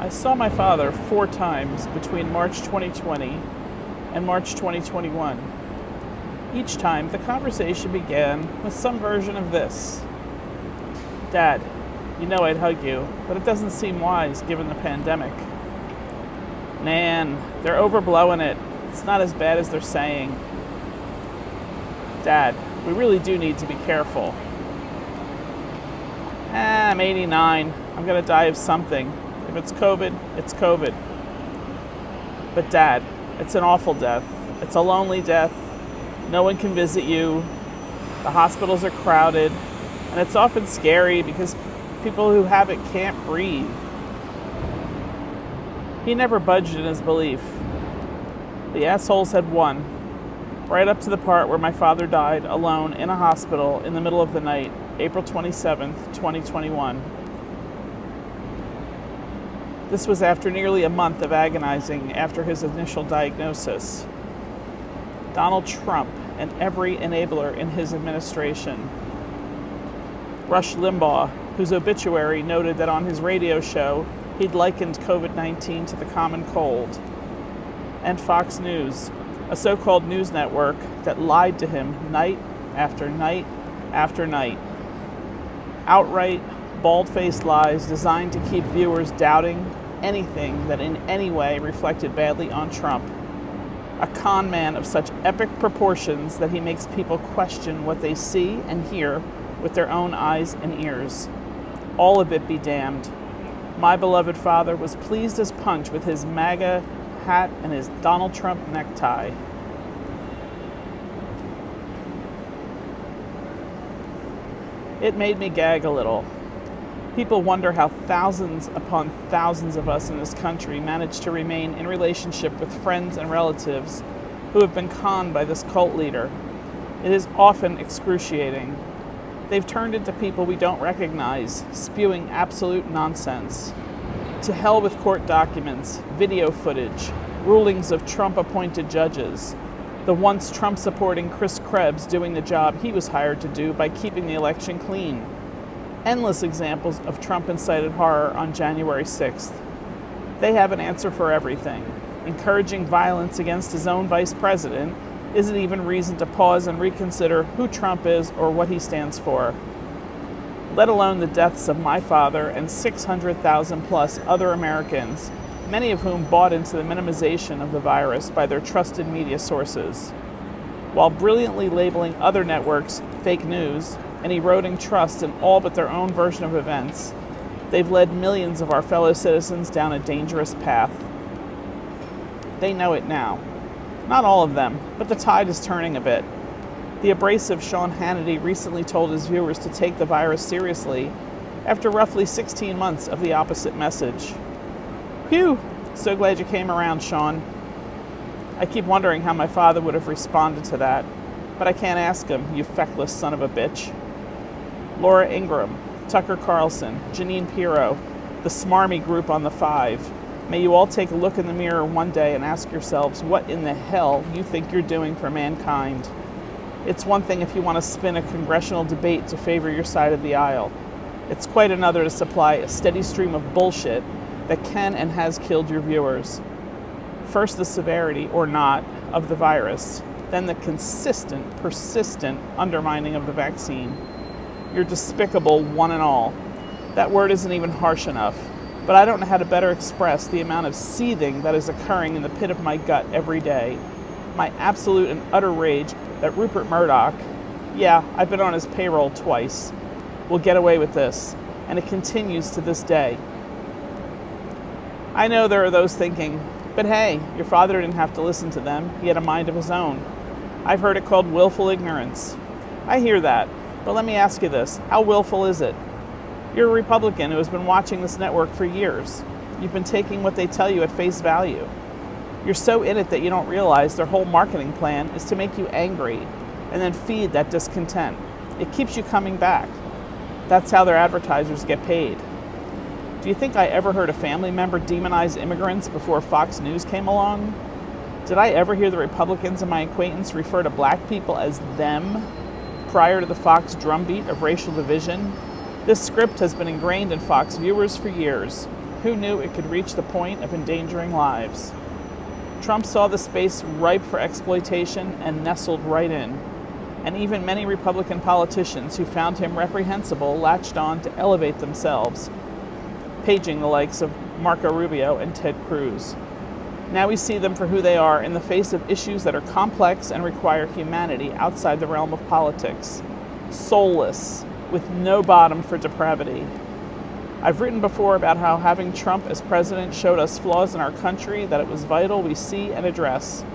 I saw my father 4 times between March 2020 and March 2021. Each time, the conversation began with some version of this. Dad, you know I'd hug you, but it doesn't seem wise given the pandemic. Nan, they're overblowing it. It's not as bad as they're saying. Dad, we really do need to be careful. I'm 89. I'm going to die of something. If it's COVID, it's COVID. But Dad, it's an awful death. It's a lonely death. No one can visit you. The hospitals are crowded. And it's often scary because people who have it can't breathe. He never budged in his belief. The assholes had won. Right up to the part where my father died alone in a hospital in the middle of the night, April 27th, 2021. This was after nearly a month of agonizing after his initial diagnosis. Donald Trump and every enabler in his administration. Rush Limbaugh, whose obituary noted that on his radio show he'd likened COVID-19 to the common cold. And Fox News, a so-called news network that lied to him night after night after night. Outright, bald-faced lies designed to keep viewers doubting anything that in any way reflected badly on Trump. A con man of such epic proportions that he makes people question what they see and hear with their own eyes and ears. All of it be damned. My beloved father was pleased as punch with his MAGA hat and his Donald Trump necktie. It made me gag a little. People wonder how thousands upon thousands of us in this country manage to remain in relationship with friends and relatives who have been conned by this cult leader. It is often excruciating. They've turned into people we don't recognize, spewing absolute nonsense. To hell with court documents, video footage, rulings of Trump-appointed judges, the once Trump-supporting Chris Krebs doing the job he was hired to do by keeping the election clean. Endless examples of Trump-incited horror on January 6th. They have an answer for everything. Encouraging violence against his own vice president isn't even reason to pause and reconsider who Trump is or what he stands for. Let alone the deaths of my father and 600,000 plus other Americans, many of whom bought into the minimization of the virus by their trusted media sources. While brilliantly labeling other networks fake news and eroding trust in all but their own version of events, they've led millions of our fellow citizens down a dangerous path. They know it now. Not all of them, but the tide is turning a bit. The abrasive Sean Hannity recently told his viewers to take the virus seriously after roughly 16 months of the opposite message. Phew! So glad you came around, Sean. I keep wondering how my father would have responded to that, but I can't ask him, you feckless son of a bitch. Laura Ingraham, Tucker Carlson, Jeanine Pirro, the smarmy group on the 5. May you all take a look in the mirror one day and ask yourselves what in the hell you think you're doing for mankind. It's one thing if you want to spin a congressional debate to favor your side of the aisle. It's quite another to supply a steady stream of bullshit that can and has killed your viewers. First the severity, or not, of the virus, then the consistent, persistent undermining of the vaccine. You're despicable, one and all. That word isn't even harsh enough, but I don't know how to better express the amount of seething that is occurring in the pit of my gut every day. My absolute and utter rage that Rupert Murdoch, yeah, I've been on his payroll twice, will get away with this, and it continues to this day. I know there are those thinking, but hey, your father didn't have to listen to them. He had a mind of his own. I've heard it called willful ignorance. I hear that, but let me ask you this. How willful is it? You're a Republican who has been watching this network for years. You've been taking what they tell you at face value. You're so in it that you don't realize their whole marketing plan is to make you angry and then feed that discontent. It keeps you coming back. That's how their advertisers get paid. Do you think I ever heard a family member demonize immigrants before Fox News came along? Did I ever hear the Republicans in my acquaintance refer to black people as them prior to the Fox drumbeat of racial division? This script has been ingrained in Fox viewers for years. Who knew it could reach the point of endangering lives? Trump saw the space ripe for exploitation and nestled right in. And even many Republican politicians who found him reprehensible latched on to elevate themselves, paging the likes of Marco Rubio and Ted Cruz. Now we see them for who they are in the face of issues that are complex and require humanity outside the realm of politics. Soulless, with no bottom for depravity. I've written before about how having Trump as president showed us flaws in our country that it was vital we see and address.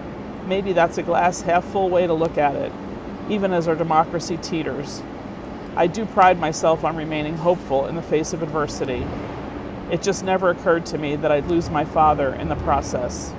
Maybe that's a glass half full way to look at it, even as our democracy teeters. I do pride myself on remaining hopeful in the face of adversity. It just never occurred to me that I'd lose my father in the process.